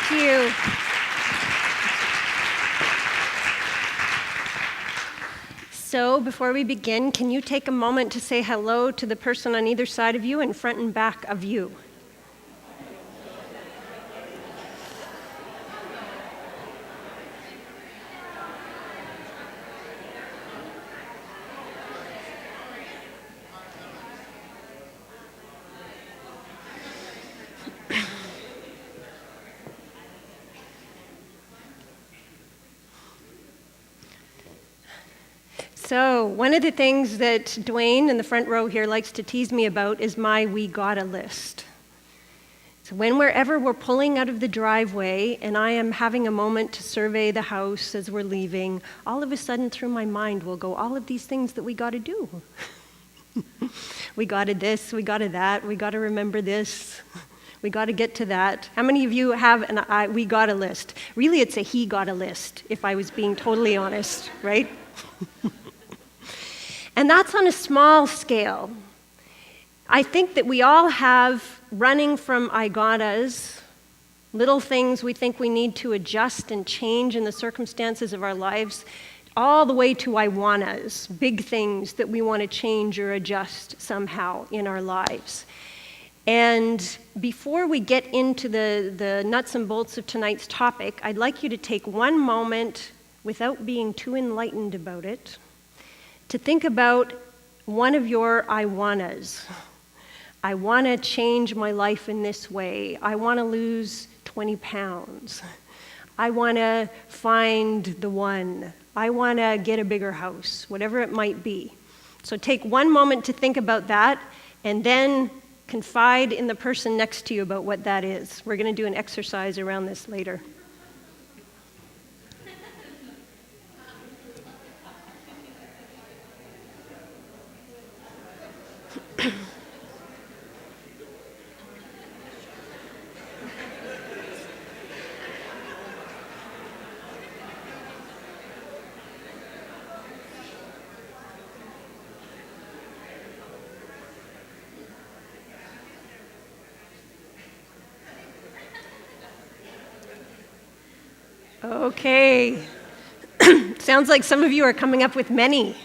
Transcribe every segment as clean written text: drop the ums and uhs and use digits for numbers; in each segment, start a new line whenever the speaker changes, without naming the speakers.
Thank you. So, before we begin, can you take a moment to say hello to the person on either side of you and front and back of you? So, one of the things that Dwayne in the front row here likes to tease me about is my we gotta list. So, wherever we're pulling out of the driveway and I am having a moment to survey the house as we're leaving, all of a sudden through my mind will go all of these things that we gotta do. We gotta this, we gotta that, we gotta remember this, we gotta get to that. How many of you have an we gotta list? Really, it's a he gotta list, if I was being totally honest, right? And that's on a small scale. I think that we all have, running from I gottas, little things we think we need to adjust and change in the circumstances of our lives, all the way to I wannas, big things that we want to change or adjust somehow in our lives. And before we get into the nuts and bolts of tonight's topic, I'd like you to take one moment, without being too enlightened about it, to think about one of your I wannas. I want to change my life in this way. I want to lose 20 pounds. I want to find the one. I want to get a bigger house, whatever it might be. So take one moment to think about that, and then confide in the person next to you about what that is. We're going to do an exercise around this later. Okay. Sounds like some of you are coming up with many.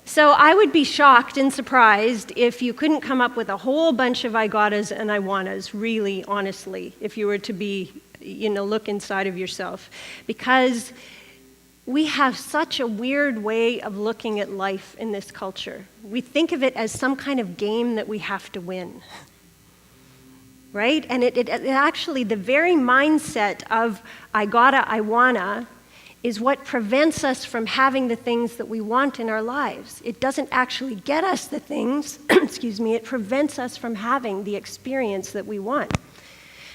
So I would be shocked and surprised if you couldn't come up with a whole bunch of I gottas and I wannas, really, honestly, if you were to be, look inside of yourself. Because we have such a weird way of looking at life in this culture. We think of it as some kind of game that we have to win, right? And it actually, the very mindset of I gotta, I wanna, is what prevents us from having the things that we want in our lives. It doesn't actually get us the things, it prevents us from having the experience that we want.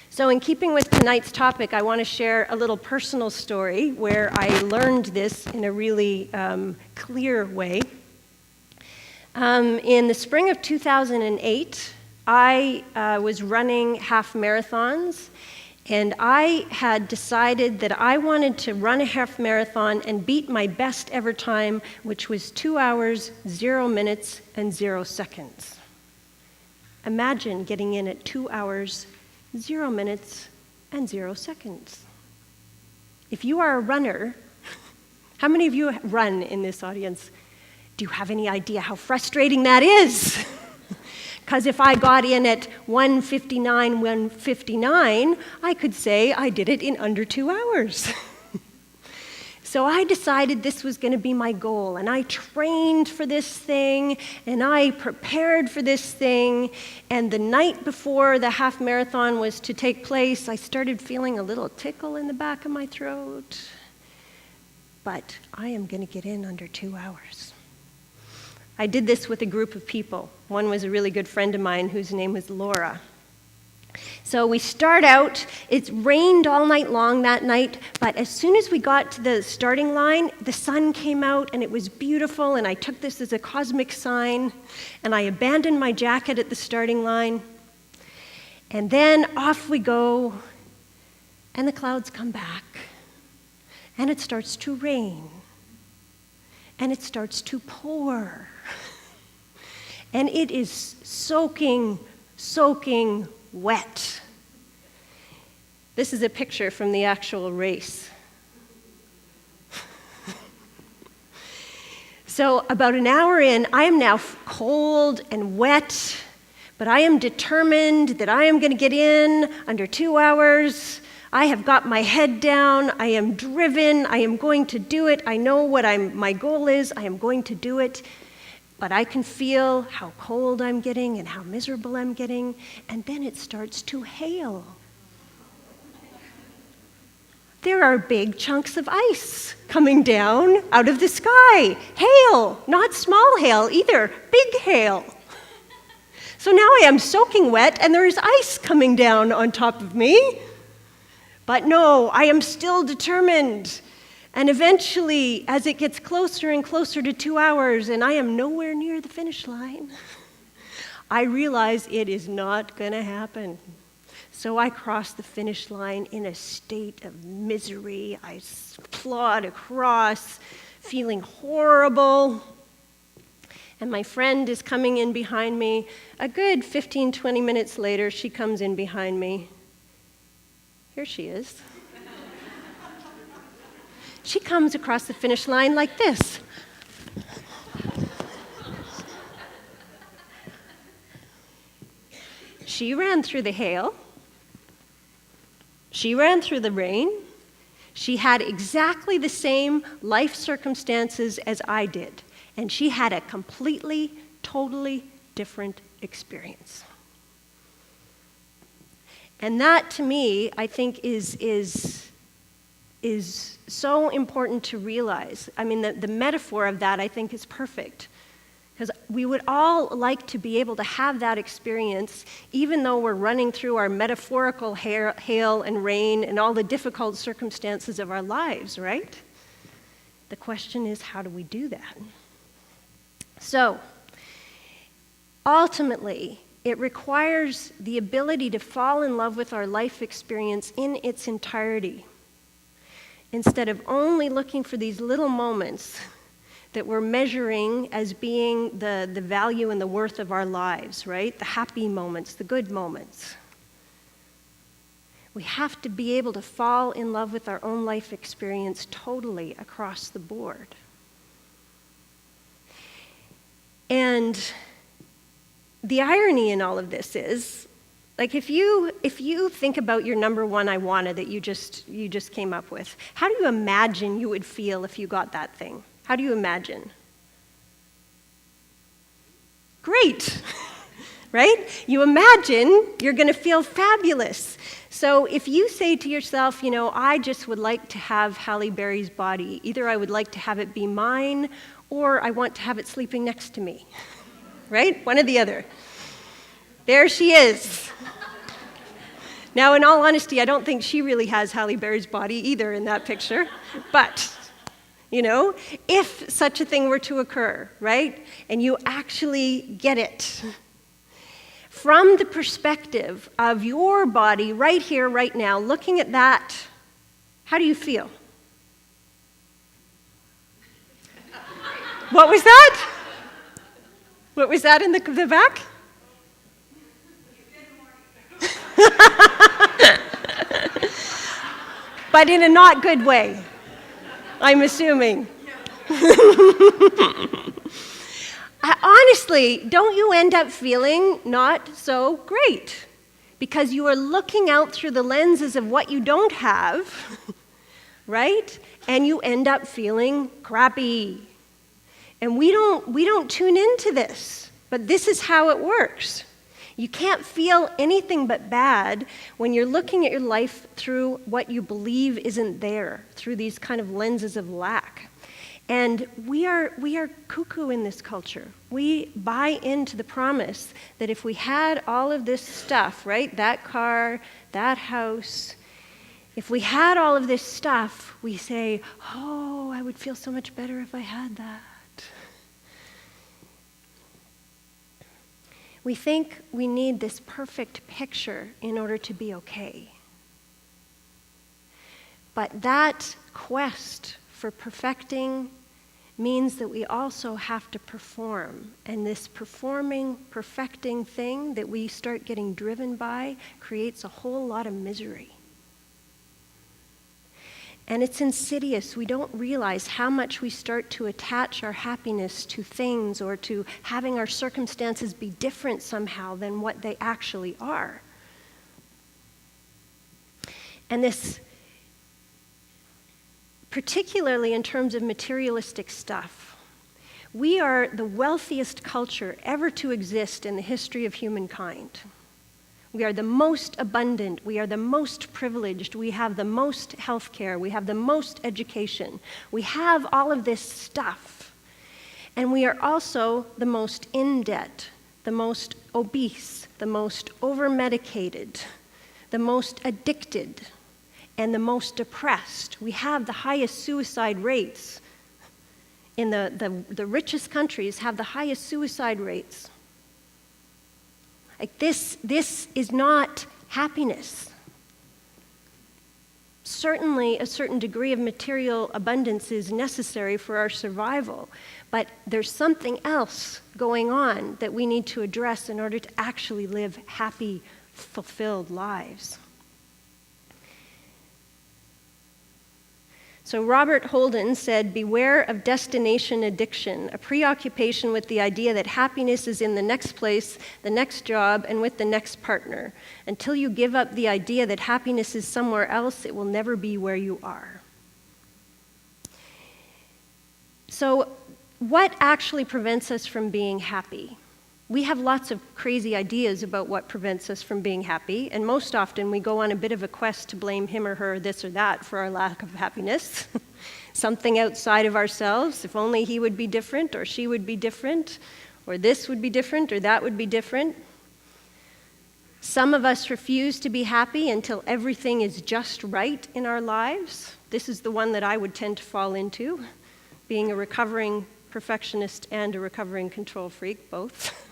So in keeping with tonight's topic, I want to share a little personal story where I learned this in a really clear way. In the spring of 2008, I was running half marathons, and I had decided that I wanted to run a half marathon and beat my best ever time, which was 2 hours, 0 minutes, and 0 seconds. Imagine getting in at 2 hours, 0 minutes, and 0 seconds. If you are a runner, how many of you run in this audience? Do you have any idea how frustrating that is? Because if I got in at 1:59, I could say I did it in under 2 hours. So I decided this was going to be my goal, and I trained for this thing, and I prepared for this thing, and the night before the half marathon was to take place, I started feeling a little tickle in the back of my throat. But I am going to get in under 2 hours. I did this with a group of people. One was a really good friend of mine whose name was Laura. So we start out, it rained all night long that night, but as soon as we got to the starting line, the sun came out and it was beautiful, and I took this as a cosmic sign, and I abandoned my jacket at the starting line, and then off we go, and the clouds come back, and it starts to rain, and it starts to pour. And it is soaking wet. This is a picture from the actual race. So about an hour in, I am now cold and wet, but I am determined that I am going to get in under 2 hours. I have got my head down. I am driven. I am going to do it. I know what my goal is. I am going to do it. But I can feel how cold I'm getting and how miserable I'm getting, and then it starts to hail. There are big chunks of ice coming down out of the sky. Hail, not small hail either, big hail. So now I am soaking wet and there is ice coming down on top of me. But no, I am still determined. And eventually, as it gets closer and closer to 2 hours and I am nowhere near the finish line, I realize it is not going to happen. So I cross the finish line in a state of misery. I plod across, feeling horrible. And my friend is coming in behind me. A good 15, 20 minutes later, she comes in behind me. Here she is. She comes across the finish line like this. She ran through the hail. She ran through the rain. She had exactly the same life circumstances as I did. And she had a completely, totally different experience. And that, to me, I think is so important to realize. I mean, the metaphor of that, I think, is perfect. Because we would all like to be able to have that experience, even though we're running through our metaphorical hail and rain and all the difficult circumstances of our lives, right? The question is, how do we do that? So, ultimately, it requires the ability to fall in love with our life experience in its entirety, instead of only looking for these little moments that we're measuring as being the value and the worth of our lives, right? The happy moments, the good moments. We have to be able to fall in love with our own life experience totally across the board. And the irony in all of this is, like if you think about your number one I wanna that you just came up with, how do you imagine you would feel if you got that thing? How do you imagine? Great, right? You imagine you're going to feel fabulous. So if you say to yourself, I just would like to have Halle Berry's body. Either I would like to have it be mine, or I want to have it sleeping next to me, right? One or the other. There she is. Now, in all honesty, I don't think she really has Halle Berry's body either in that picture, but if such a thing were to occur, right? And you actually get it. From the perspective of your body right here, right now, looking at that, how do you feel? What was that? What was that in the back? But in a not good way, I'm assuming. Honestly, don't you end up feeling not so great? Because you are looking out through the lenses of what you don't have, right? And you end up feeling crappy. And we don't tune into this, but this is how it works. You can't feel anything but bad when you're looking at your life through what you believe isn't there, through these kind of lenses of lack. And we are cuckoo in this culture. We buy into the promise that if we had all of this stuff, right, that car, that house, if we had all of this stuff, we say, oh, I would feel so much better if I had that. We think we need this perfect picture in order to be okay. But that quest for perfecting means that we also have to perform. And this performing, perfecting thing that we start getting driven by creates a whole lot of misery. And it's insidious. We don't realize how much we start to attach our happiness to things or to having our circumstances be different somehow than what they actually are. And this, particularly in terms of materialistic stuff, we are the wealthiest culture ever to exist in the history of humankind. We are the most abundant, we are the most privileged, we have the most health care, we have the most education. We have all of this stuff. And we are also the most in debt, the most obese, the most over-medicated, the most addicted, and the most depressed. We have the highest suicide rates. In the richest countries have the highest suicide rates. Like this is not happiness. Certainly, a certain degree of material abundance is necessary for our survival, but there's something else going on that we need to address in order to actually live happy, fulfilled lives. So Robert Holden said, "Beware of destination addiction, a preoccupation with the idea that happiness is in the next place, the next job, and with the next partner. Until you give up the idea that happiness is somewhere else, it will never be where you are." So what actually prevents us from being happy? We have lots of crazy ideas about what prevents us from being happy, and most often we go on a bit of a quest to blame him or her, this or that, for our lack of happiness. Something outside of ourselves. If only he would be different, or she would be different, or this would be different, or that would be different. Some of us refuse to be happy until everything is just right in our lives. This is the one that I would tend to fall into, being a recovering perfectionist and a recovering control freak, both.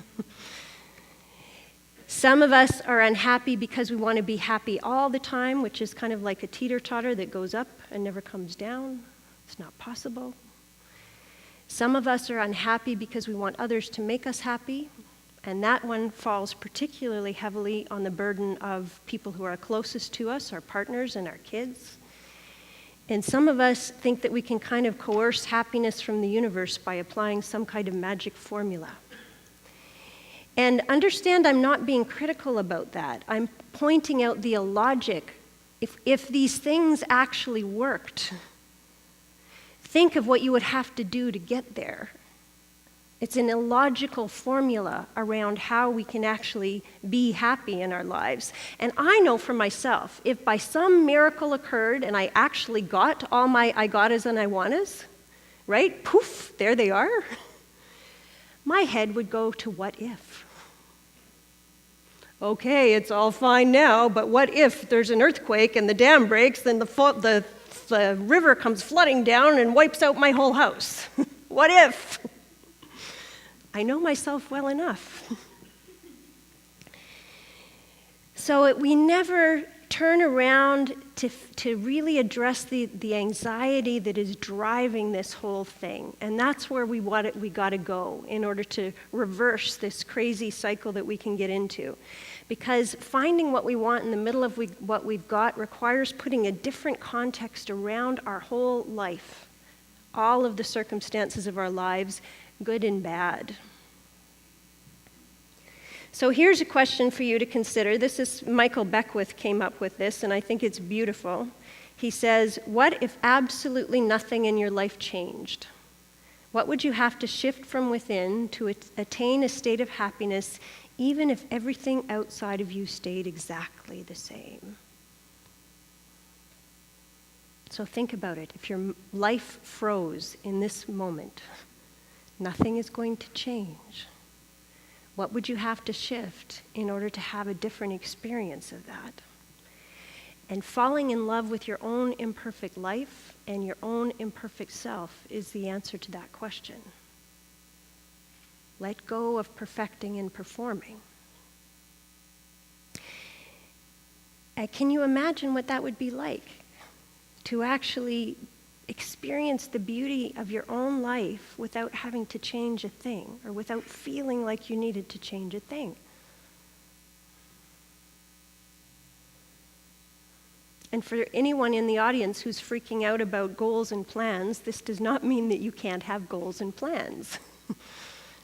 Some of us are unhappy because we want to be happy all the time, which is kind of like a teeter-totter that goes up and never comes down. It's not possible. Some of us are unhappy because we want others to make us happy, and that one falls particularly heavily on the burden of people who are closest to us, our partners and our kids. And some of us think that we can kind of coerce happiness from the universe by applying some kind of magic formula. And understand, I'm not being critical about that. I'm pointing out the illogic. If these things actually worked, think of what you would have to do to get there. It's an illogical formula around how we can actually be happy in our lives. And I know for myself, if by some miracle occurred and I actually got all my I gottas and I wantas, right? Poof, there they are. My head would go to what if? Okay, it's all fine now, but what if there's an earthquake and the dam breaks, then the river comes flooding down and wipes out my whole house? What if? I know myself well enough. So we never turn around to really address the anxiety that is driving this whole thing. And that's where we got to go in order to reverse this crazy cycle that we can get into. Because finding what we want in the middle of what we've got requires putting a different context around our whole life, all of the circumstances of our lives, good and bad. So here's a question for you to consider. This is Michael Beckwith came up with this, and I think it's beautiful. He says, what if absolutely nothing in your life changed? What would you have to shift from within to attain a state of happiness, even if everything outside of you stayed exactly the same? So think about it. If your life froze in this moment, nothing is going to change. What would you have to shift in order to have a different experience of that? And falling in love with your own imperfect life and your own imperfect self is the answer to that question. Let go of perfecting and performing. Can you imagine what that would be like? To actually experience the beauty of your own life without having to change a thing, or without feeling like you needed to change a thing. And for anyone in the audience who's freaking out about goals and plans, this does not mean that you can't have goals and plans.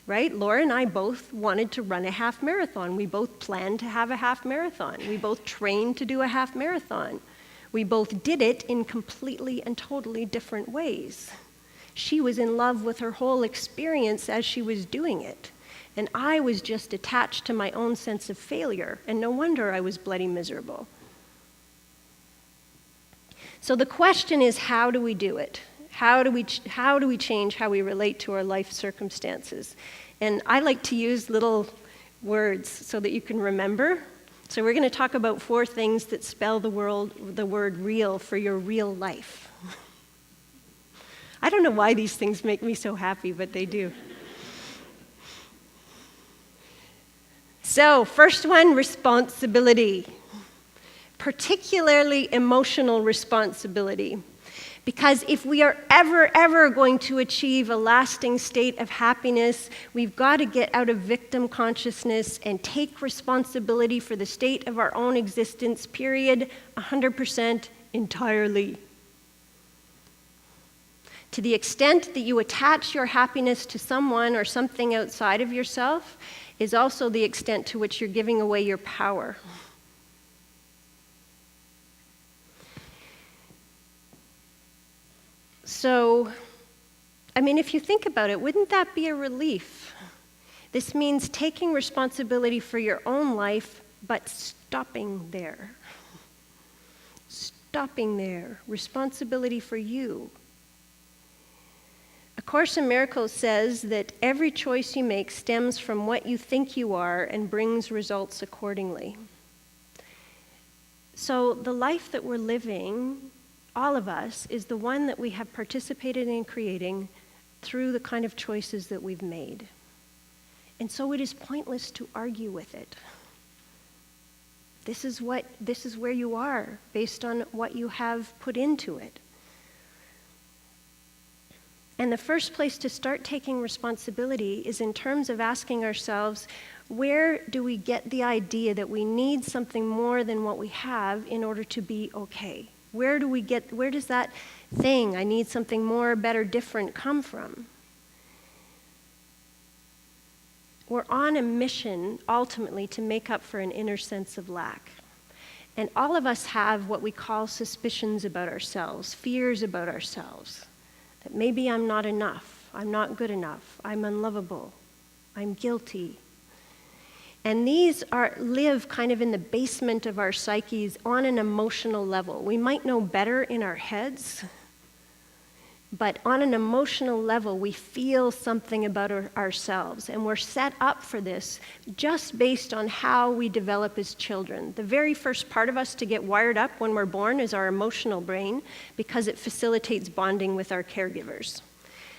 Right? Laura and I both wanted to run a half marathon. We both planned to have a half marathon. We both trained to do a half marathon. We both did it in completely and totally different ways. She was in love with her whole experience as she was doing it. And I was just attached to my own sense of failure. And no wonder I was bloody miserable. So the question is, how do we do it? How do we change how we relate to our life circumstances? And I like to use little words so that you can remember. So we're going to talk about 4 things that spell the word real for your real life. I don't know why these things make me so happy, but they do. So, first one, responsibility. Particularly emotional responsibility. Because if we are ever going to achieve a lasting state of happiness, we've got to get out of victim consciousness and take responsibility for the state of our own existence, period, 100% entirely. To the extent that you attach your happiness to someone or something outside of yourself is also the extent to which you're giving away your power. So, I mean, if you think about it, wouldn't that be a relief? This means taking responsibility for your own life, but stopping there. Stopping there. Responsibility for you. A Course in Miracles says that every choice you make stems from what you think you are and brings results accordingly. So the life that we're living, all of us, is the one that we have participated in creating through the kind of choices that we've made. And so it is pointless to argue with it. This is where you are based on what you have put into it. And the first place to start taking responsibility is in terms of asking ourselves, where do we get the idea that we need something more than what we have in order to be okay? Where does that thing, I need something more, better, different, come from? We're on a mission, ultimately, to make up for an inner sense of lack. And all of us have what we call suspicions about ourselves, fears about ourselves. That maybe I'm not enough, I'm not good enough, I'm unlovable, I'm guilty. And these live kind of in the basement of our psyches on an emotional level. We might know better in our heads, but on an emotional level, we feel something about ourselves. And we're set up for this just based on how we develop as children. The very first part of us to get wired up when we're born is our emotional brain, because it facilitates bonding with our caregivers.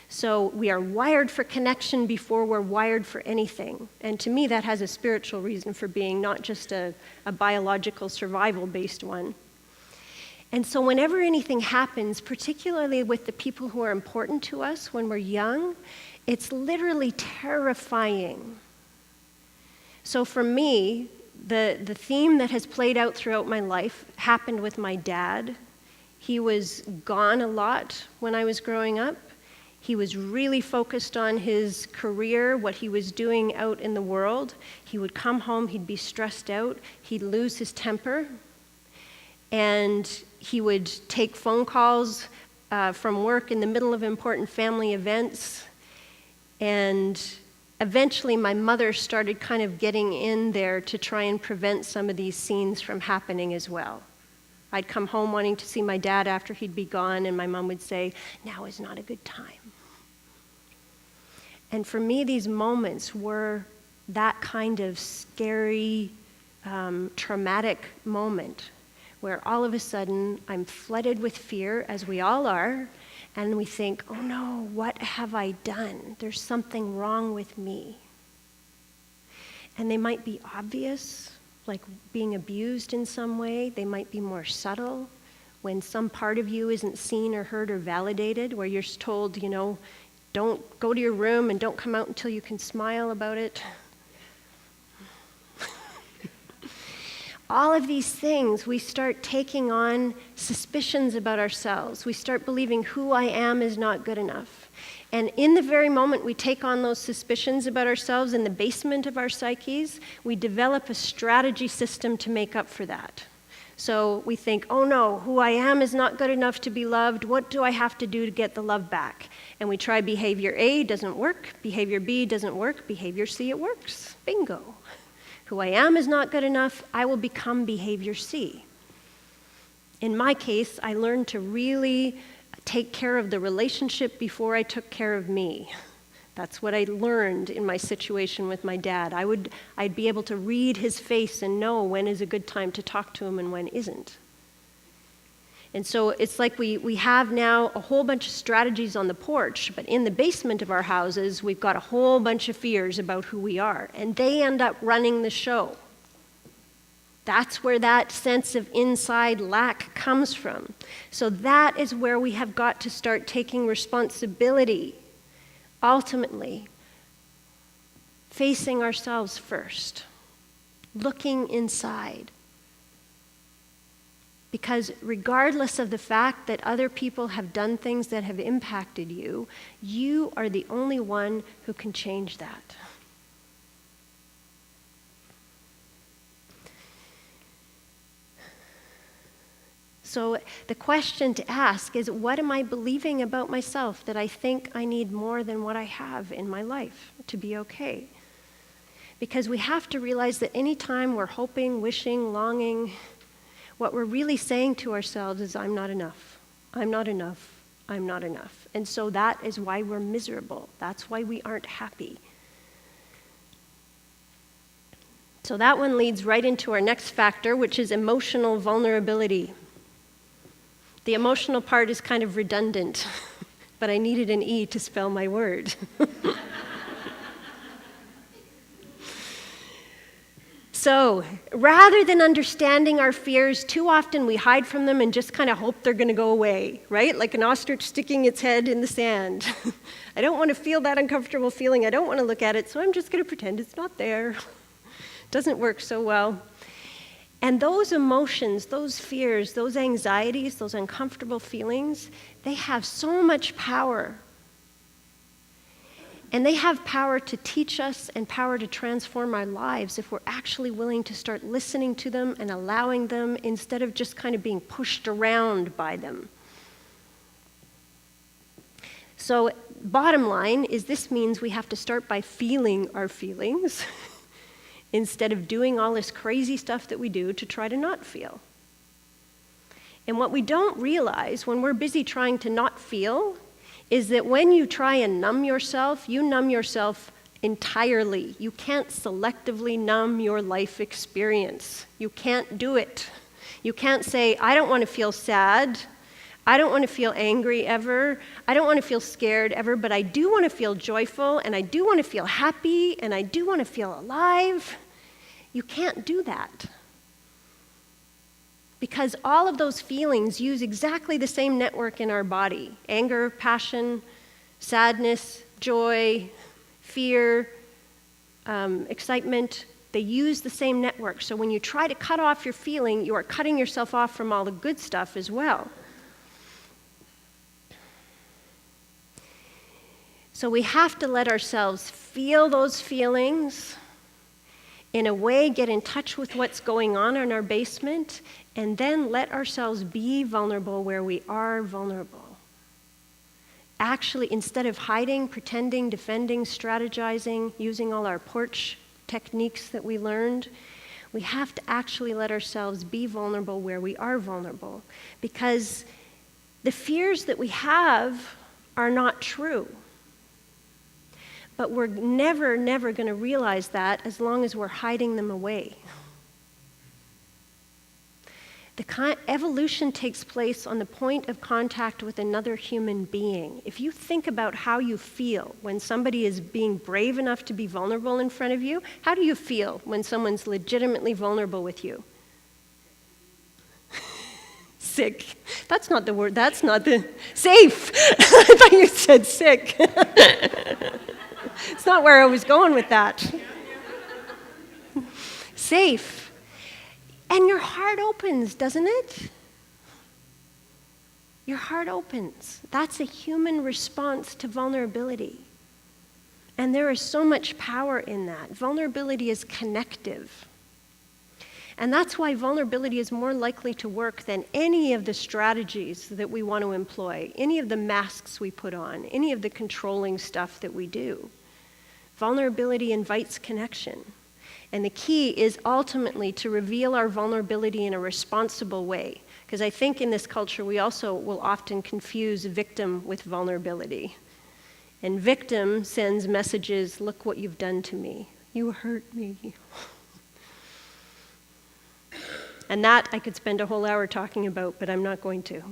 So we are wired for connection before we're wired for anything. And to me, that has a spiritual reason for being, not just a biological survival-based one. And so whenever anything happens, particularly with the people who are important to us when we're young, it's literally terrifying. So for me, the theme that has played out throughout my life happened with my dad. He was gone a lot when I was growing up. He was really focused on his career, what he was doing out in the world. He would come home, he'd be stressed out, he'd lose his temper, and he would take phone calls from work in the middle of important family events. And eventually my mother started kind of getting in there to try and prevent some of these scenes from happening as well. I'd come home wanting to see my dad after he'd be gone, and my mom would say, "Now is not a good time." And for me, these moments were that kind of scary, traumatic moment where all of a sudden I'm flooded with fear, as we all are, and we think, oh no, what have I done? There's something wrong with me. And they might be obvious, like being abused in some way. They might be more subtle, when some part of you isn't seen or heard or validated, where you're told, don't go to your room and don't come out until you can smile about it. All of these things, we start taking on suspicions about ourselves. We start believing who I am is not good enough. And in the very moment we take on those suspicions about ourselves in the basement of our psyches, we develop a strategy system to make up for that. So we think, oh no, who I am is not good enough to be loved. What do I have to do to get the love back? And we try behavior A, doesn't work. Behavior B doesn't work. Behavior C, it works. Bingo. Who I am is not good enough. I will become behavior C. In my case, I learned to really take care of the relationship before I took care of me. That's what I learned in my situation with my dad. I'd be able to read his face and know when is a good time to talk to him and when isn't. And so it's like we have now a whole bunch of strategies on the porch, but in the basement of our houses, we've got a whole bunch of fears about who we are, and they end up running the show. That's where that sense of inside lack comes from. So that is where we have got to start taking responsibility, ultimately, facing ourselves first, looking inside. Because regardless of the fact that other people have done things that have impacted you, you are the only one who can change that. So the question to ask is, what am I believing about myself that I think I need more than what I have in my life to be okay? Because we have to realize that anytime we're hoping, wishing, longing, what we're really saying to ourselves is, I'm not enough. I'm not enough. I'm not enough. And so that is why we're miserable. That's why we aren't happy. So that one leads right into our next factor, which is emotional vulnerability. The emotional part is kind of redundant, but I needed an E to spell my word. So, rather than understanding our fears, too often we hide from them and just kind of hope they're going to go away, right? Like an ostrich sticking its head in the sand. I don't want to feel that uncomfortable feeling. I don't want to look at it, so I'm just going to pretend it's not there. Doesn't work so well. And those emotions, those fears, those anxieties, those uncomfortable feelings, they have so much power. And they have power to teach us and power to transform our lives if we're actually willing to start listening to them and allowing them instead of just kind of being pushed around by them. So, bottom line is this means we have to start by feeling our feelings instead of doing all this crazy stuff that we do to try to not feel. And what we don't realize when we're busy trying to not feel is that when you try and numb yourself, you numb yourself entirely. You can't selectively numb your life experience. You can't do it. You can't say, I don't want to feel sad. I don't want to feel angry ever. I don't want to feel scared ever, but I do want to feel joyful, and I do want to feel happy, and I do want to feel alive. You can't do that. Because all of those feelings use exactly the same network in our body. Anger, passion, sadness, joy, fear, excitement, they use the same network. So when you try to cut off your feeling, you are cutting yourself off from all the good stuff as well. So we have to let ourselves feel those feelings, in a way get in touch with what's going on in our basement, and then let ourselves be vulnerable where we are vulnerable. Actually, instead of hiding, pretending, defending, strategizing, using all our porch techniques that we learned, we have to actually let ourselves be vulnerable where we are vulnerable. Because the fears that we have are not true. But we're never going to realize that as long as we're hiding them away. Evolution takes place on the point of contact with another human being. If you think about how you feel when somebody is being brave enough to be vulnerable in front of you, how do you feel when someone's legitimately vulnerable with you? Sick. That's not the word. That's not the... Safe. I thought you said sick. It's not where I was going with that. Safe. And your heart opens, doesn't it? Your heart opens. That's a human response to vulnerability. And there is so much power in that. Vulnerability is connective. And that's why vulnerability is more likely to work than any of the strategies that we want to employ, any of the masks we put on, any of the controlling stuff that we do. Vulnerability invites connection. And the key is ultimately to reveal our vulnerability in a responsible way. Because I think in this culture we also will often confuse victim with vulnerability. And victim sends messages, look what you've done to me. You hurt me. And that I could spend a whole hour talking about, but I'm not going to.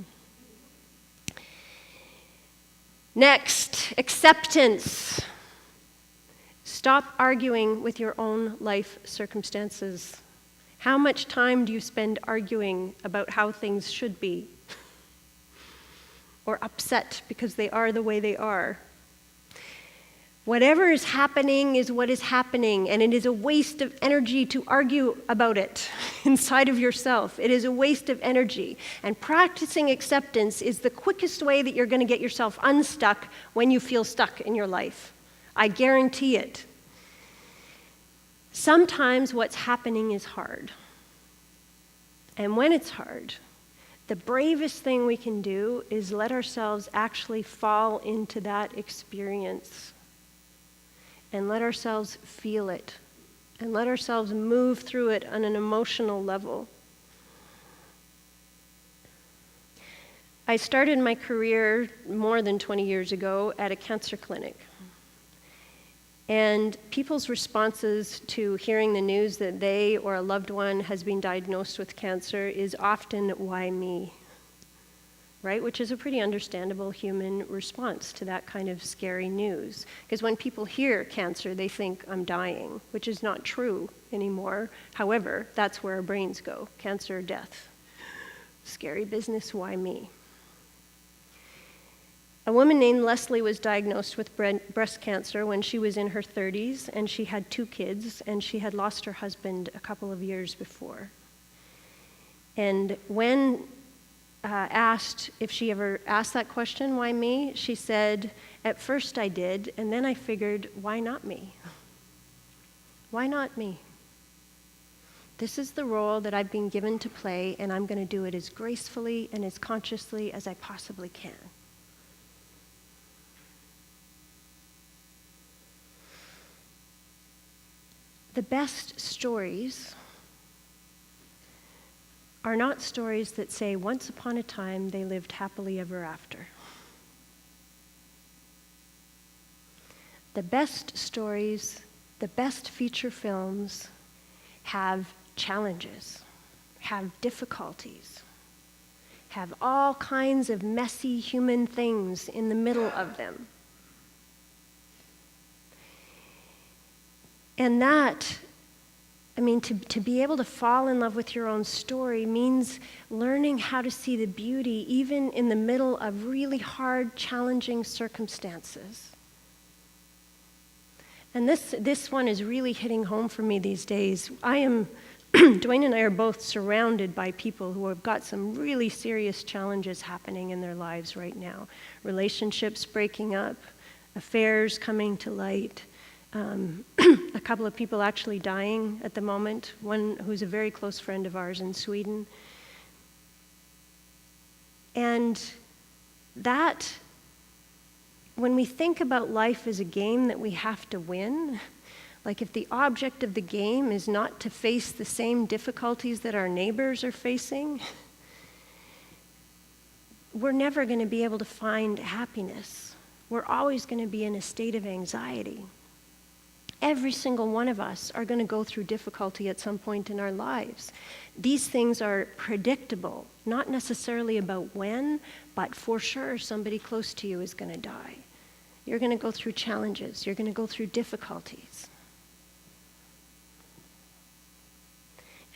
Next, acceptance. Stop arguing with your own life circumstances. How much time do you spend arguing about how things should be? Or upset because they are the way they are? Whatever is happening is what is happening, and it is a waste of energy to argue about it inside of yourself. It is a waste of energy. And practicing acceptance is the quickest way that you're going to get yourself unstuck when you feel stuck in your life. I guarantee it. Sometimes what's happening is hard. And when it's hard, the bravest thing we can do is let ourselves actually fall into that experience. And let ourselves feel it. And let ourselves move through it on an emotional level. I started my career more than 20 years ago at a cancer clinic. And people's responses to hearing the news that they or a loved one has been diagnosed with cancer is often, why me? Right? Which is a pretty understandable human response to that kind of scary news. Because when people hear cancer, they think, I'm dying, which is not true anymore. However, that's where our brains go, cancer or death. Scary business, why me? A woman named Leslie was diagnosed with breast cancer when she was in her 30s, and she had 2 kids, and she had lost her husband a couple of years before. And when asked if she ever asked that question, why me? She said, at first I did, and then I figured, why not me? Why not me? This is the role that I've been given to play, and I'm going to do it as gracefully and as consciously as I possibly can. The best stories are not stories that say, once upon a time, they lived happily ever after. The best stories, the best feature films have challenges, have difficulties, have all kinds of messy human things in the middle of them. And that, to be able to fall in love with your own story means learning how to see the beauty even in the middle of really hard, challenging circumstances. And this one is really hitting home for me these days. Dwayne and I are both surrounded by people who have got some really serious challenges happening in their lives right now. Relationships breaking up, affairs coming to light, a couple of people actually dying at the moment, one who's a very close friend of ours in Sweden. And that, when we think about life as a game that we have to win, like if the object of the game is not to face the same difficulties that our neighbors are facing, we're never going to be able to find happiness. We're always going to be in a state of anxiety. Every single one of us are going to go through difficulty at some point in our lives. These things are predictable, not necessarily about when, but for sure somebody close to you is going to die. You're going to go through challenges. You're going to go through difficulties.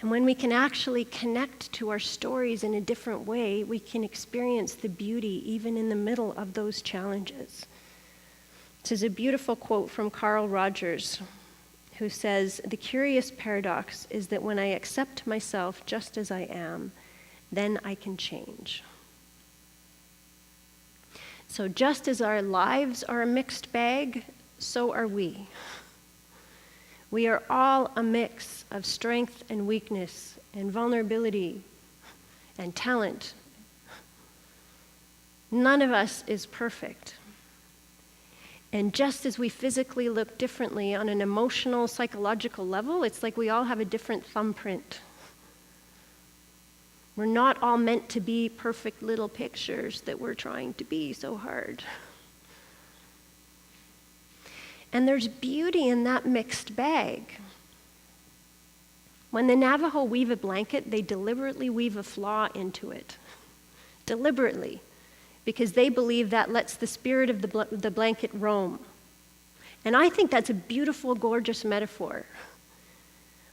And when we can actually connect to our stories in a different way, we can experience the beauty even in the middle of those challenges. This is a beautiful quote from Carl Rogers, who says, "The curious paradox is that when I accept myself just as I am, then I can change." So just as our lives are a mixed bag, so are we. We are all a mix of strength and weakness and vulnerability and talent. None of us is perfect. And just as we physically look differently on an emotional, psychological level, it's like we all have a different thumbprint. We're not all meant to be perfect little pictures that we're trying to be so hard. And there's beauty in that mixed bag. When the Navajo weave a blanket, they deliberately weave a flaw into it. Deliberately. Because they believe that lets the spirit of the blanket roam. And I think that's a beautiful, gorgeous metaphor.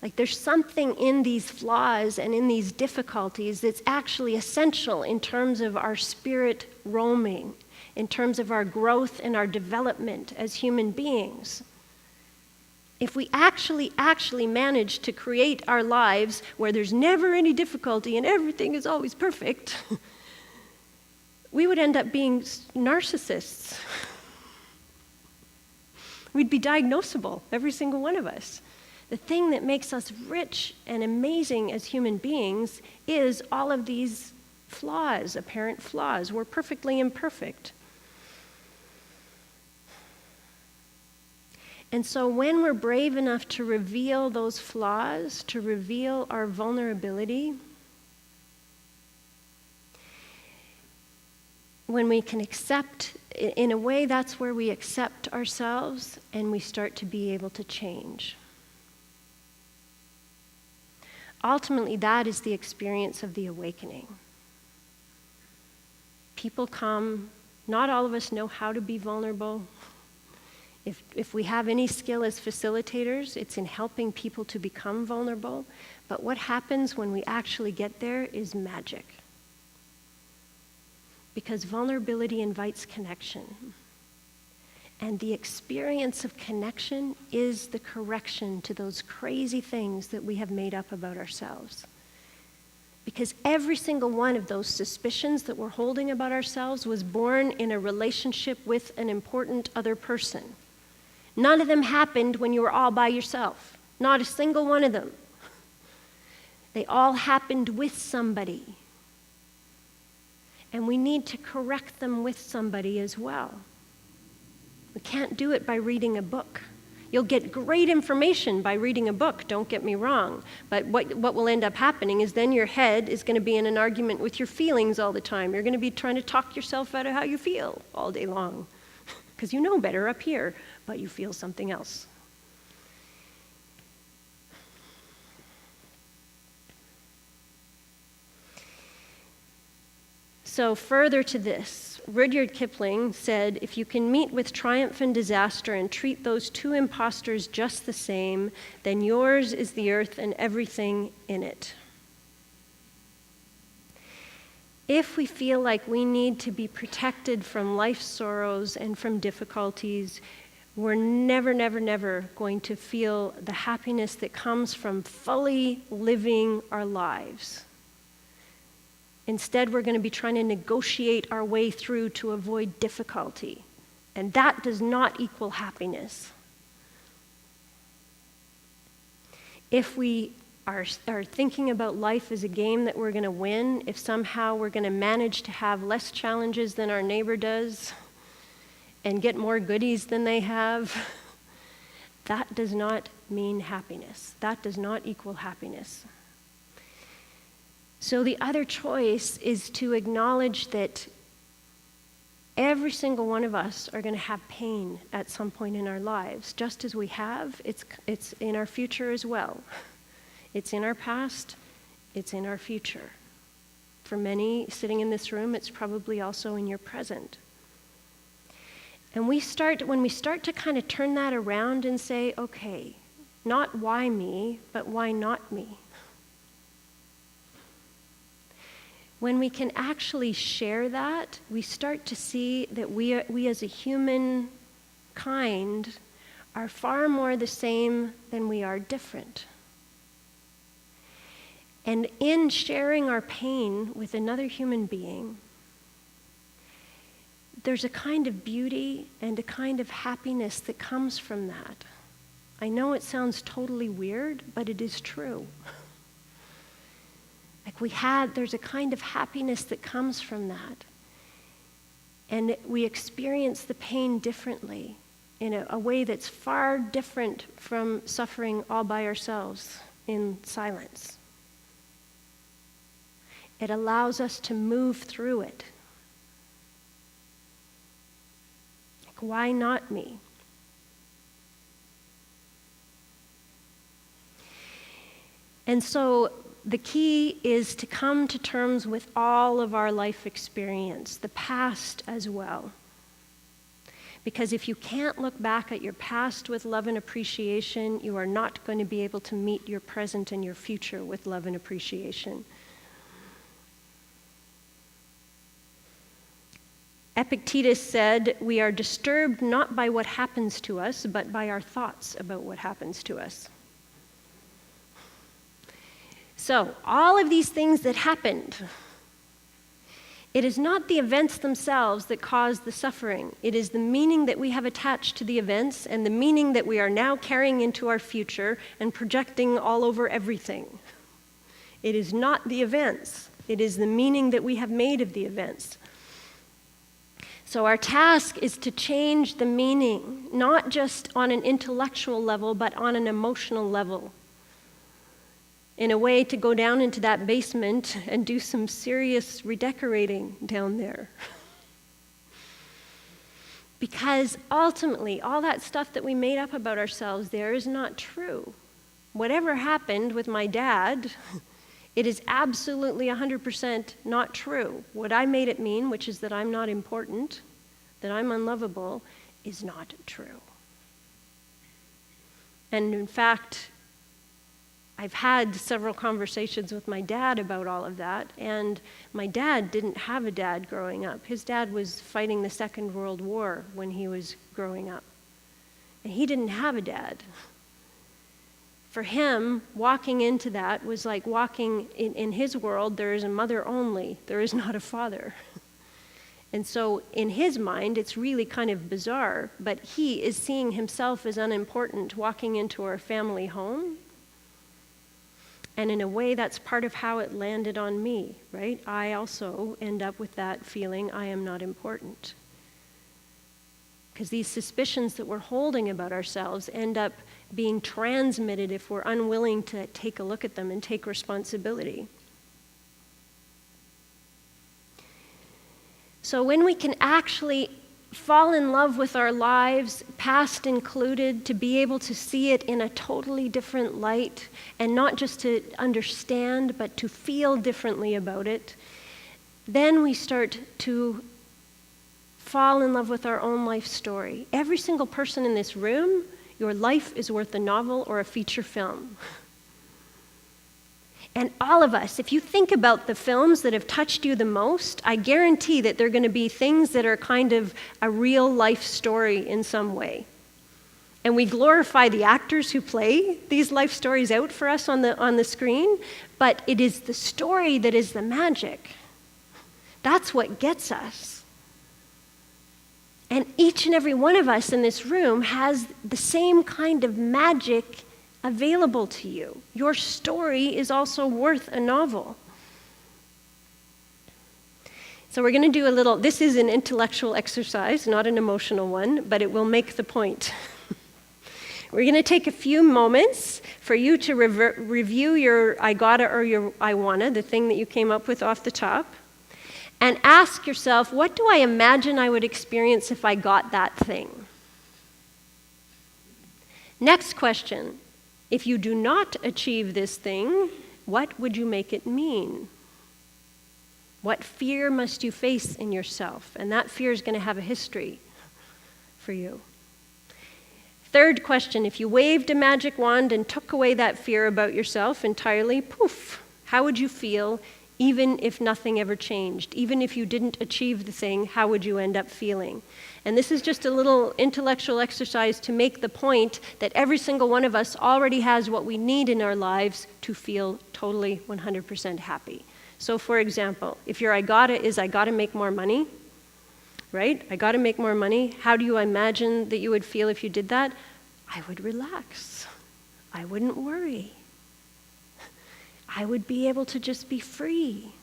Like there's something in these flaws and in these difficulties that's actually essential in terms of our spirit roaming, in terms of our growth and our development as human beings. If we actually manage to create our lives where there's never any difficulty and everything is always perfect, we would end up being narcissists. We'd be diagnosable, every single one of us. The thing that makes us rich and amazing as human beings is all of these flaws, apparent flaws. We're perfectly imperfect. And so when we're brave enough to reveal those flaws, to reveal our vulnerability, when we can accept, in a way, that's where we accept ourselves and we start to be able to change. Ultimately, that is the experience of the awakening. People come, not all of us know how to be vulnerable. If we have any skill as facilitators, it's in helping people to become vulnerable. But what happens when we actually get there is magic. Because vulnerability invites connection. And the experience of connection is the correction to those crazy things that we have made up about ourselves. Because every single one of those suspicions that we're holding about ourselves was born in a relationship with an important other person. None of them happened when you were all by yourself. Not a single one of them. They all happened with somebody. And we need to correct them with somebody as well. We can't do it by reading a book. You'll get great information by reading a book, don't get me wrong. But what will end up happening is then your head is going to be in an argument with your feelings all the time. You're going to be trying to talk yourself out of how you feel all day long. Because you know better up here, but you feel something else. So further to this, Rudyard Kipling said, if you can meet with triumph and disaster and treat those two impostors just the same, then yours is the earth and everything in it. If we feel like we need to be protected from life's sorrows and from difficulties, we're never going to feel the happiness that comes from fully living our lives. Instead, we're going to be trying to negotiate our way through to avoid difficulty. And that does not equal happiness. If we are thinking about life as a game that we're going to win, if somehow we're going to manage to have less challenges than our neighbor does and get more goodies than they have, that does not mean happiness. That does not equal happiness. So the other choice is to acknowledge that every single one of us are going to have pain at some point in our lives. Just as we have, it's in our future as well. It's in our past, it's in our future. For many sitting in this room, it's probably also in your present. And when we start to kind of turn that around and say, okay, not why me, but why not me? when we can actually share that, we start to see that we as a human kind are far more the same than we are different. And in sharing our pain with another human being, there's a kind of beauty and a kind of happiness that comes from that. I know it sounds totally weird, but it is true. There's a kind of happiness that comes from that. And we experience the pain differently, in a way that's far different from suffering all by ourselves in silence. It allows us to move through it. Why not me? And so the key is to come to terms with all of our life experience, the past as well. Because if you can't look back at your past with love and appreciation, you are not going to be able to meet your present and your future with love and appreciation. Epictetus said, "We are disturbed not by what happens to us, but by our thoughts about what happens to us." So, all of these things that happened, it is not the events themselves that cause the suffering. It is the meaning that we have attached to the events and the meaning that we are now carrying into our future and projecting all over everything. It is not the events. It is the meaning that we have made of the events. So our task is to change the meaning, not just on an intellectual level, but on an emotional level. In a way, to go down into that basement and do some serious redecorating down there. Because ultimately, all that stuff that we made up about ourselves there is not true. Whatever happened with my dad, it is absolutely 100% not true. What I made it mean, which is that I'm not important, that I'm unlovable, is not true. And in fact, I've had several conversations with my dad about all of that, and my dad didn't have a dad growing up. His dad was fighting the Second World War when he was growing up, and he didn't have a dad. For him, walking into that was like walking in his world, there is a mother only, there is not a father. And so in his mind, it's really kind of bizarre, but he is seeing himself as unimportant walking into our family home. And in a way, that's part of how it landed on me, right? I also end up with that feeling I am not important. Because these suspicions that we're holding about ourselves end up being transmitted if we're unwilling to take a look at them and take responsibility. So when we can actually fall in love with our lives, past included, to be able to see it in a totally different light, and not just to understand, but to feel differently about it, then we start to fall in love with our own life story. Every single person in this room, your life is worth a novel or a feature film. And all of us, if you think about the films that have touched you the most, I guarantee that they're going to be things that are kind of a real life story in some way. And we glorify the actors who play these life stories out for us on the screen, but it is the story that is the magic. That's what gets us. And each and every one of us in this room has the same kind of magic available to you. Your story is also worth a novel. So we're going to do this is an intellectual exercise, not an emotional one, but it will make the point. We're going to take a few moments for you to review your I gotta or your I wanna, the thing that you came up with off the top, and ask yourself, what do I imagine I would experience if I got that thing? Next question. If you do not achieve this thing, what would you make it mean? What fear must you face in yourself? And that fear is going to have a history for you. Third question, if you waved a magic wand and took away that fear about yourself entirely, poof, how would you feel Even if nothing ever changed, even if you didn't achieve the thing, how would you end up feeling? And this is just a little intellectual exercise to make the point that every single one of us already has what we need in our lives to feel totally 100% happy. So for example, if your I gotta make more money, right? I gotta make more money. How do you imagine that you would feel if you did that? I would relax. I wouldn't worry. I would be able to just be free.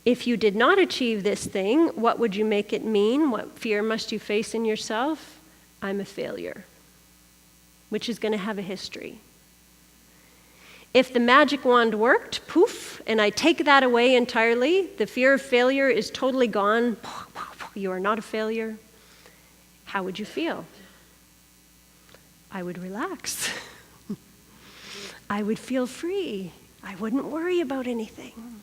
If you did not achieve this thing, what would you make it mean? What fear must you face in yourself? I'm a failure, which is going to have a history. If the magic wand worked, poof, and I take that away entirely, the fear of failure is totally gone. You are not a failure. How would you feel? I would relax. I would feel free. I wouldn't worry about anything.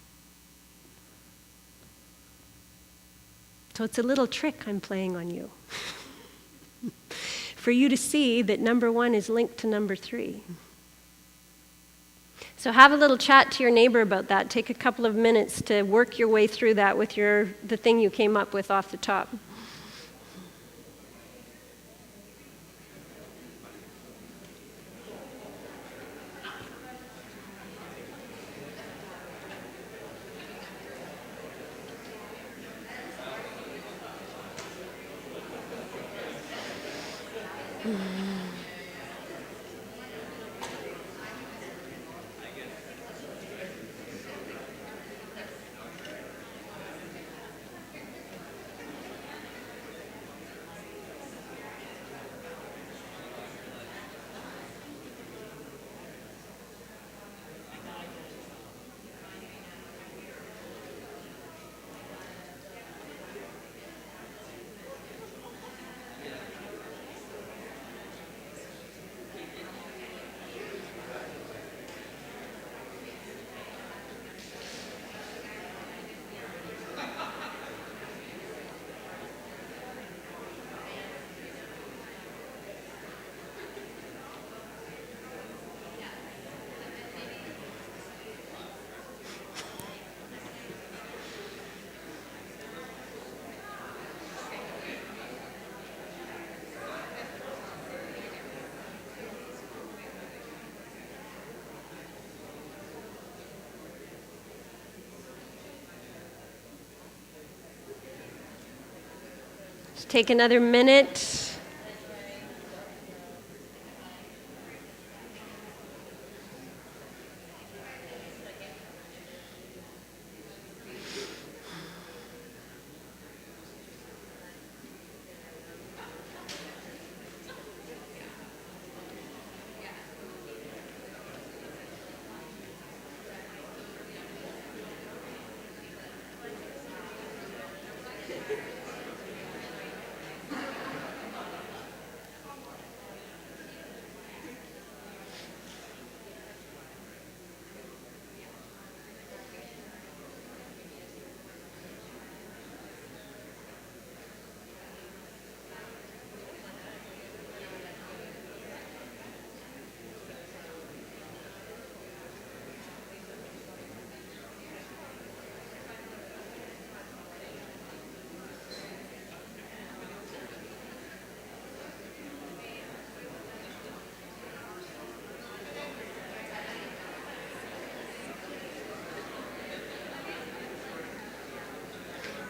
So it's a little trick I'm playing on you. For you to see that number 1 is linked to number 3. So have a little chat to your neighbor about that. Take a couple of minutes to work your way through that with the thing you came up with off the top. Just take another minute.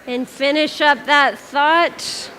And finish up that thought.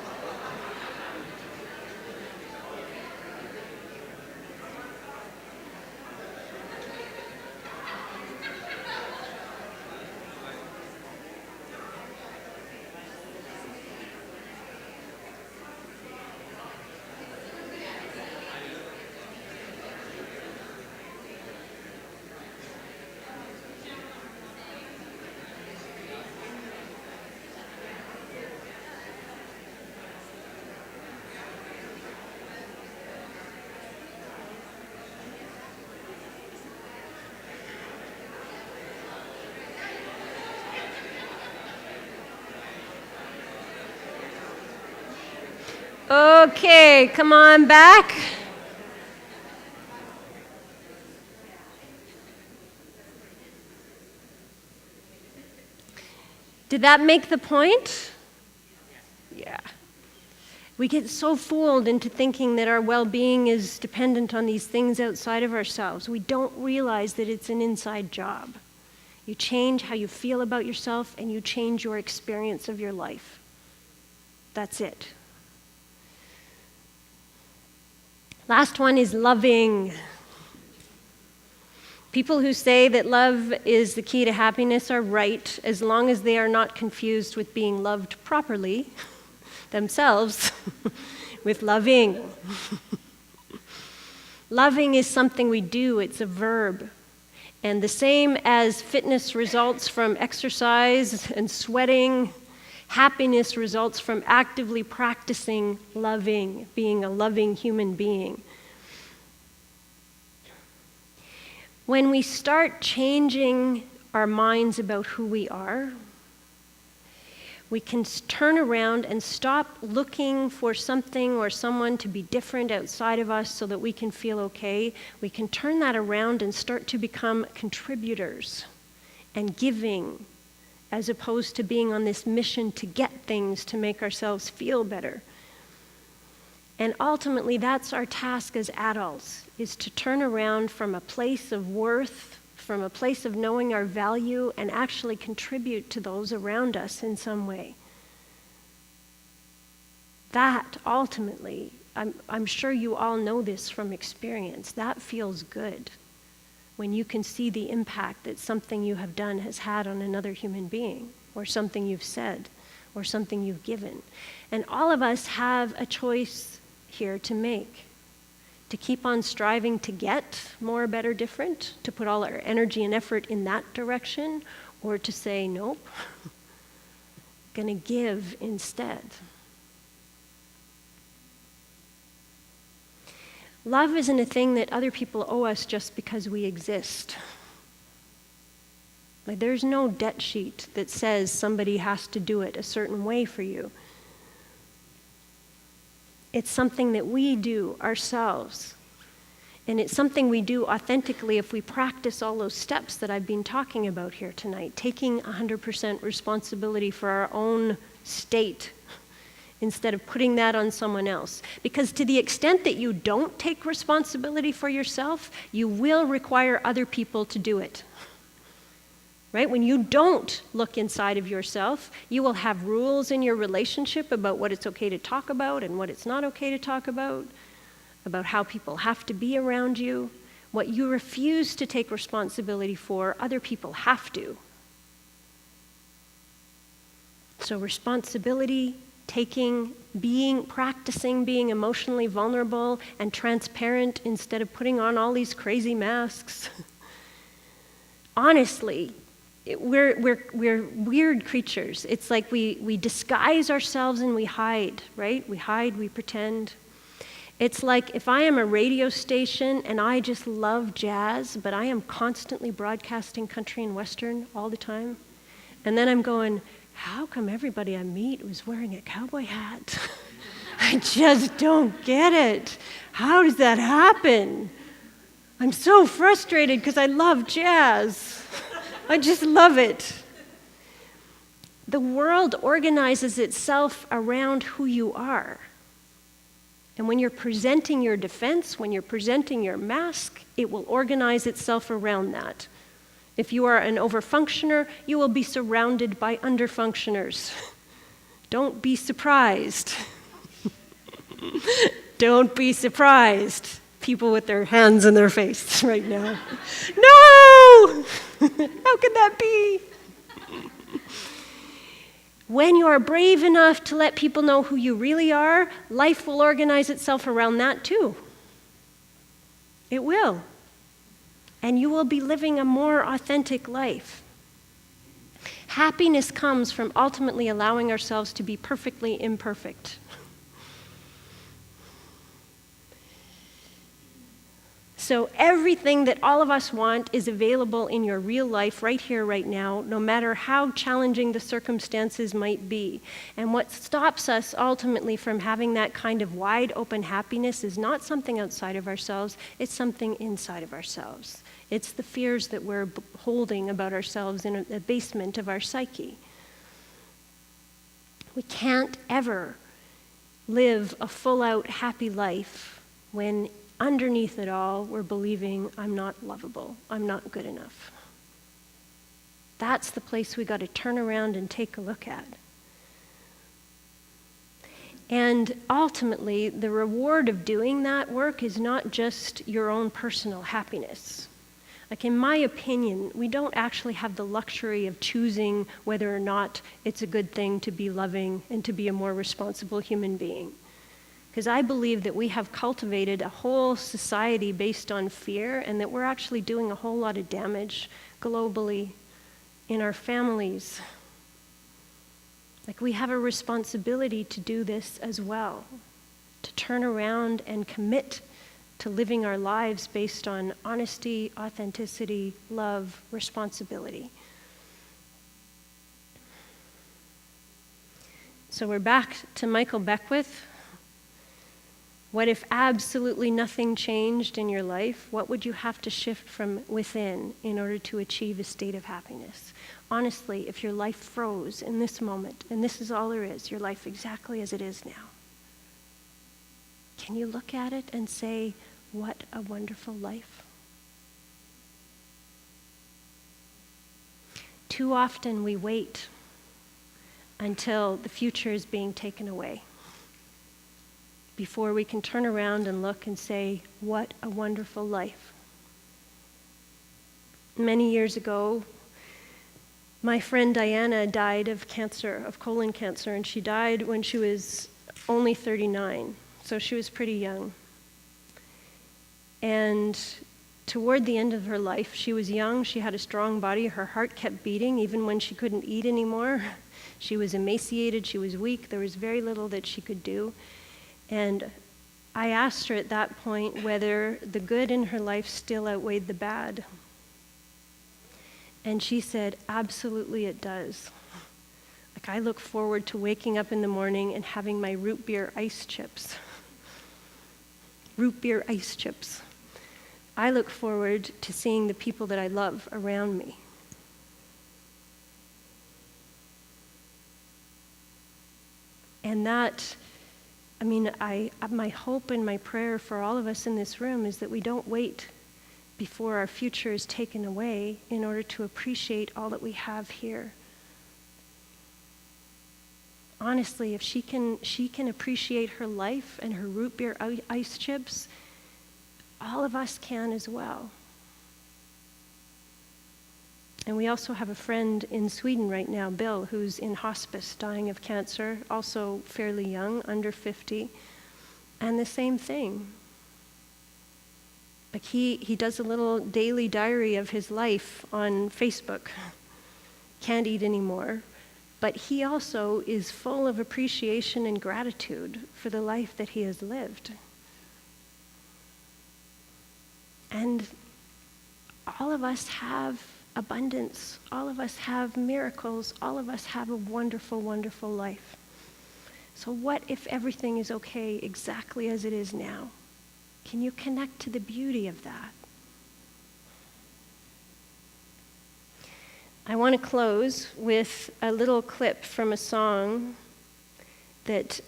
Okay, come on back. Did that make the point? Yeah. We get so fooled into thinking that our well-being is dependent on these things outside of ourselves. We don't realize that it's an inside job. You change how you feel about yourself, and you change your experience of your life. That's it. Last one is loving. People who say that love is the key to happiness are right, as long as they are not confused with being loved properly themselves with loving. Loving is something we do, it's a verb. And the same as fitness results from exercise and sweating, happiness results from actively practicing loving, being a loving human being. When we start changing our minds about who we are, we can turn around and stop looking for something or someone to be different outside of us so that we can feel okay. We can turn that around and start to become contributors and giving, as opposed to being on this mission to get things to make ourselves feel better. And ultimately, that's our task as adults, is to turn around from a place of worth, from a place of knowing our value, and actually contribute to those around us in some way. That ultimately, I'm sure you all know this from experience, that feels good when you can see the impact that something you have done has had on another human being, or something you've said, or something you've given. And all of us have a choice here to make. To keep on striving to get more, better, different, to put all our energy and effort in that direction, or to say, nope, gonna give instead. Love isn't a thing that other people owe us just because we exist. Like, there's no debt sheet that says somebody has to do it a certain way for you. It's something that we do ourselves. And it's something we do authentically if we practice all those steps that I've been talking about here tonight, taking 100% responsibility for our own state instead of putting that on someone else. Because to the extent that you don't take responsibility for yourself, you will require other people to do it. Right? When you don't look inside of yourself, you will have rules in your relationship about what it's okay to talk about and what it's not okay to talk about how people have to be around you. What you refuse to take responsibility for, other people have to. So responsibility, practicing being emotionally vulnerable and transparent instead of putting on all these crazy masks. Honestly, we're weird creatures. It's like we disguise ourselves and we hide, right? We hide, we pretend. It's like if I am a radio station and I just love jazz, but I am constantly broadcasting country and western all the time, and then I'm going, how come everybody I meet is wearing a cowboy hat? I just don't get it. How does that happen? I'm so frustrated because I love jazz. I just love it. The world organizes itself around who you are. And when you're presenting your defense, when you're presenting your mask, it will organize itself around that. If you are an overfunctioner, you will be surrounded by underfunctioners. Don't be surprised. Don't be surprised. People with their hands in their face right now. No! How could that be? When you are brave enough to let people know who you really are, life will organize itself around that too. It will. And you will be living a more authentic life. Happiness comes from ultimately allowing ourselves to be perfectly imperfect. So everything that all of us want is available in your real life right here, right now, no matter how challenging the circumstances might be. And what stops us ultimately from having that kind of wide open happiness is not something outside of ourselves, it's something inside of ourselves. It's the fears that we're holding about ourselves in the basement of our psyche. We can't ever live a full-out happy life when underneath it all we're believing I'm not lovable, I'm not good enough. That's the place we got to turn around and take a look at. And ultimately, the reward of doing that work is not just your own personal happiness. Like, in my opinion, we don't actually have the luxury of choosing whether or not it's a good thing to be loving and to be a more responsible human being. Because I believe that we have cultivated a whole society based on fear, and that we're actually doing a whole lot of damage globally in our families. Like, we have a responsibility to do this as well, to turn around and commit to living our lives based on honesty, authenticity, love, responsibility. So we're back to Michael Beckwith. What if absolutely nothing changed in your life? What would you have to shift from within in order to achieve a state of happiness? Honestly, if your life froze in this moment, and this is all there is, your life exactly as it is now, can you look at it and say, what a wonderful life? Too often we wait until the future is being taken away before we can turn around and look and say, what a wonderful life. Many years ago, my friend Diana died of cancer, of colon cancer, and she died when she was only 39, so she was pretty young. And toward the end of her life, she was young, she had a strong body, her heart kept beating even when she couldn't eat anymore. She was emaciated, she was weak, there was very little that she could do. And I asked her at that point whether the good in her life still outweighed the bad. And she said, absolutely it does. Like, I look forward to waking up in the morning and having my root beer ice chips. Root beer ice chips. I look forward to seeing the people that I love around me. And that, my hope and my prayer for all of us in this room is that we don't wait before our future is taken away in order to appreciate all that we have here. Honestly, if she can appreciate her life and her root beer ice chips, all of us can as well. And we also have a friend in Sweden right now, Bill, who's in hospice, dying of cancer, also fairly young, under 50, and the same thing. Like, he does a little daily diary of his life on Facebook. Can't eat anymore. But he also is full of appreciation and gratitude for the life that he has lived. And all of us have abundance. All of us have miracles. All of us have a wonderful, wonderful life. So what if everything is okay exactly as it is now? Can you connect to the beauty of that? I want to close with a little clip from a song that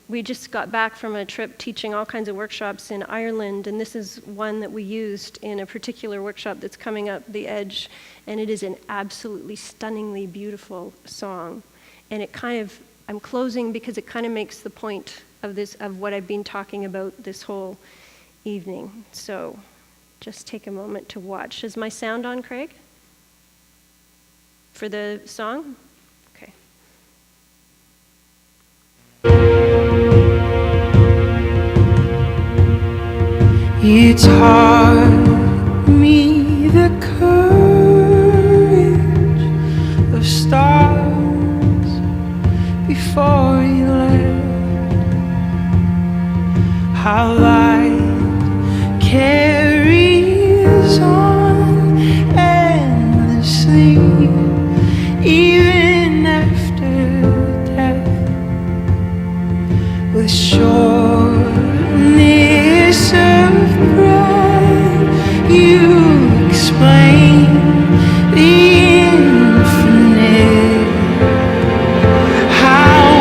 we just got back from a trip teaching all kinds of workshops in Ireland, and this is one that we used in a particular workshop that's coming up, The Edge, and it is an absolutely stunningly beautiful song. And I'm closing because it kind of makes the point of what I've been talking about this whole evening. So just take a moment to watch. Is my sound on, Craig? For the song? Okay.
You taught me the courage of stars before you left. How light carries on endlessly, even after death, with sureness of breath. You explain the infinite, how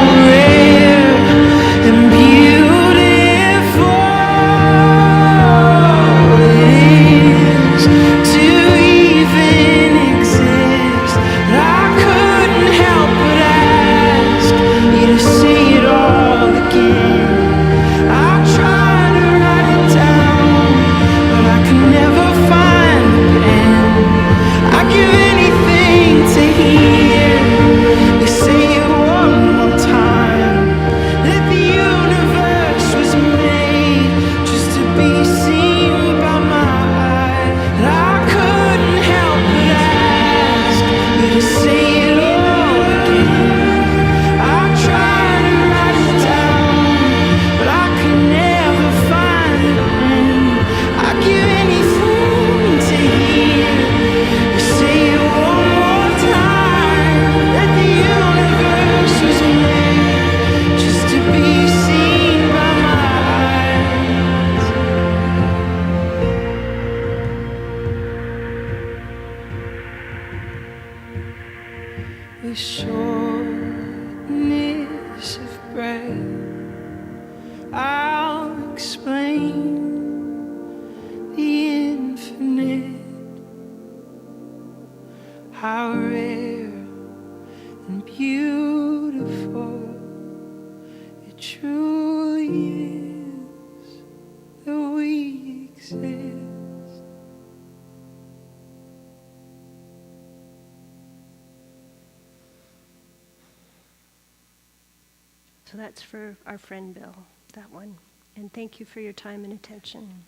the infinite. How rare and beautiful it truly is that we exist.
So that's for our friend Bill, that one. And thank you for your time and attention.